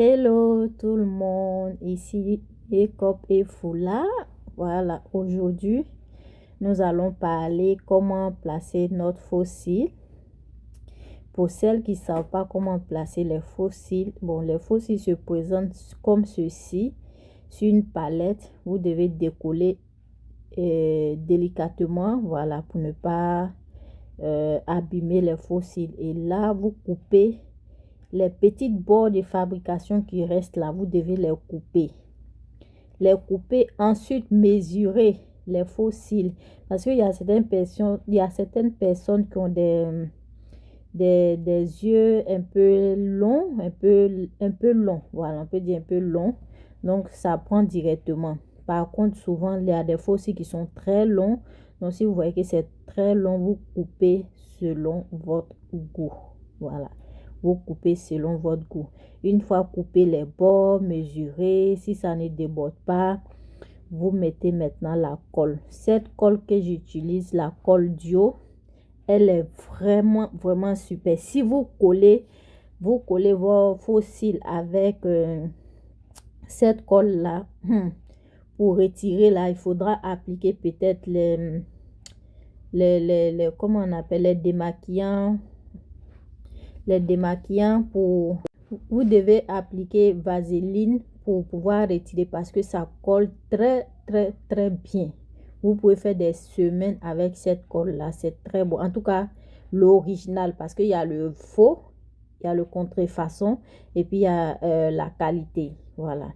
Hello tout le monde, ici Ekop et Foula. Voilà, aujourd'hui, nous allons parler comment placer notre fossile. Pour celles qui ne savent pas comment placer les fossiles, les fossiles se présentent comme ceci. Sur une palette, vous devez décoller délicatement, voilà, pour ne pas abîmer les fossiles. Et là, vous coupez les petites bords de fabrication qui restent là, vous devez les couper. Ensuite mesurer les fossiles. Parce qu'il y a certaines personnes qui ont des yeux un peu longs, un peu longs. Voilà, on peut dire un peu long. Donc, ça prend directement. Par contre, souvent, il y a des fossiles qui sont très longs. Donc, si vous voyez que c'est très long, vous coupez selon votre goût. Voilà. Vous coupez selon votre goût. Une fois coupé les bords, mesurez. Si ça ne déborde pas, vous mettez maintenant la colle. Cette colle que j'utilise, la colle Dio, elle est vraiment super. Si vous collez vos fossiles avec cette colle là, pour retirer là, il faudra appliquer peut-être comment on appelle, les démaquillants. Vous devez appliquer vaseline pour pouvoir retirer parce que ça colle très bien. Vous pouvez faire des semaines avec cette colle là, c'est très bon. En tout cas, l'original, parce qu'il y a le faux, il y a le contrefaçon et puis il y a la qualité. Voilà.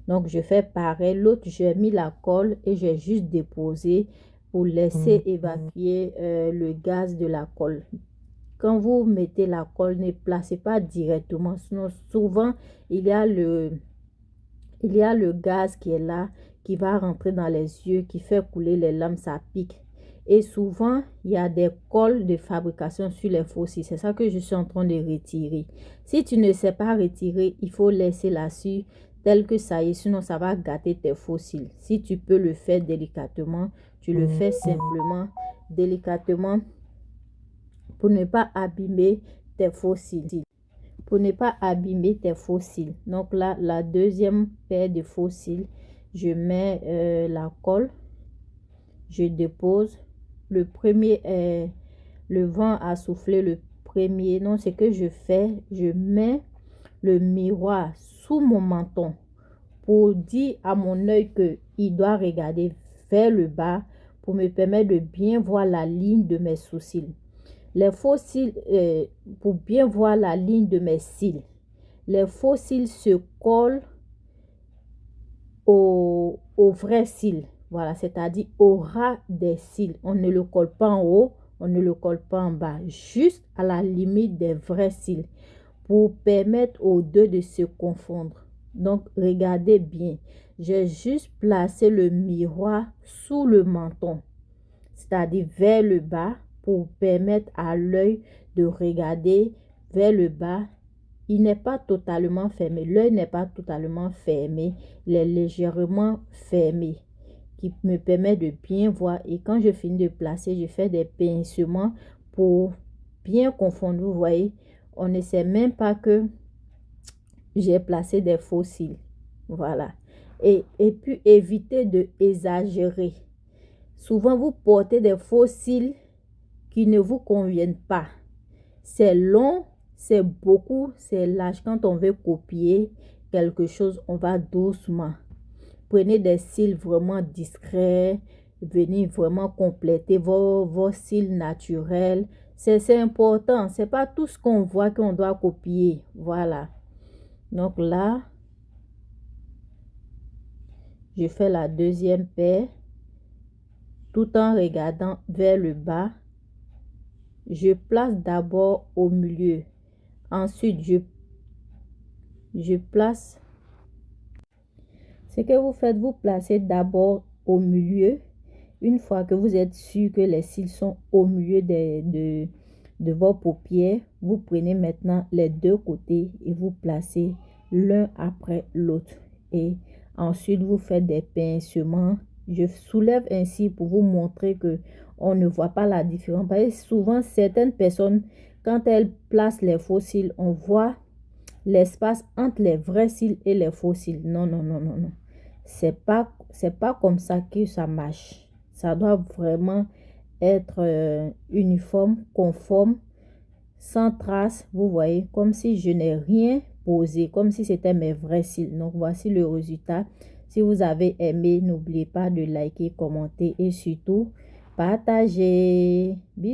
Donc, je fais pareil. L'autre, j'ai mis la colle et j'ai juste déposé pour laisser évacuer le gaz de la colle. Quand vous mettez la colle, ne placez pas directement. Sinon, souvent, il y a le gaz qui est là, qui va rentrer dans les yeux, qui fait couler les larmes, ça pique. Et souvent, il y a des colles de fabrication sur les fossiles. C'est ça que je suis en train de retirer. Si tu ne sais pas retirer, il faut laisser là-dessus tel que ça est. Sinon, ça va gâter tes fossiles. Si tu peux le faire délicatement, tu le fais simplement, délicatement, pour ne pas abîmer tes fossiles. Donc là, la deuxième paire de fossiles, je mets la colle, je dépose. Le premier, le vent a soufflé le premier. Non, ce que je fais, je mets le miroir sous mon menton pour dire à mon œil qu'il doit regarder vers le bas pour me permettre de bien voir la ligne de mes sourcils. Les faux cils, pour bien voir la ligne de mes cils, les faux cils se collent au vrai cils. Voilà, c'est-à-dire au ras des cils. On ne le colle pas en haut, on ne le colle pas en bas, juste à la limite des vrais cils pour permettre aux deux de se confondre. Donc, regardez bien. J'ai juste placé le miroir sous le menton, c'est-à-dire vers le bas, pour permettre à l'œil de regarder vers le bas. Il n'est pas totalement fermé. L'œil n'est pas totalement fermé. Il est légèrement fermé, qui me permet de bien voir. Et quand je finis de placer, je fais des pincements pour bien confondre. Vous voyez, on ne sait même pas que j'ai placé des faux cils. Voilà. Et puis, évitez de exagérer. Souvent, vous portez des faux cils qui ne vous conviennent pas. C'est long, c'est beaucoup, c'est large. Quand on veut copier quelque chose, on va doucement. Prenez des cils vraiment discrets. Venez vraiment compléter vos cils naturels. C'est important. C'est pas tout ce qu'on voit qu'on doit copier. Voilà. Donc là, je fais la deuxième paire tout en regardant vers le bas. Je place d'abord au milieu. Ensuite, je place. Ce que vous faites, vous placez d'abord au milieu. Une fois que vous êtes sûr que les cils sont au milieu de vos paupières, vous prenez maintenant les deux côtés et vous placez l'un après l'autre. Et ensuite, vous faites des pincements. Je soulève ainsi pour vous montrer que on ne voit pas la différence. Parce que souvent, certaines personnes, quand elles placent les faux cils, on voit l'espace entre les vrais cils et les faux cils. Non, non, non, non, non. C'est pas comme ça que ça marche. Ça doit vraiment être uniforme, conforme, sans trace, vous voyez, comme si je n'ai rien posé, comme si c'était mes vrais cils. Donc, voici le résultat. Si vous avez aimé, n'oubliez pas de liker, commenter et surtout partager. Bisous.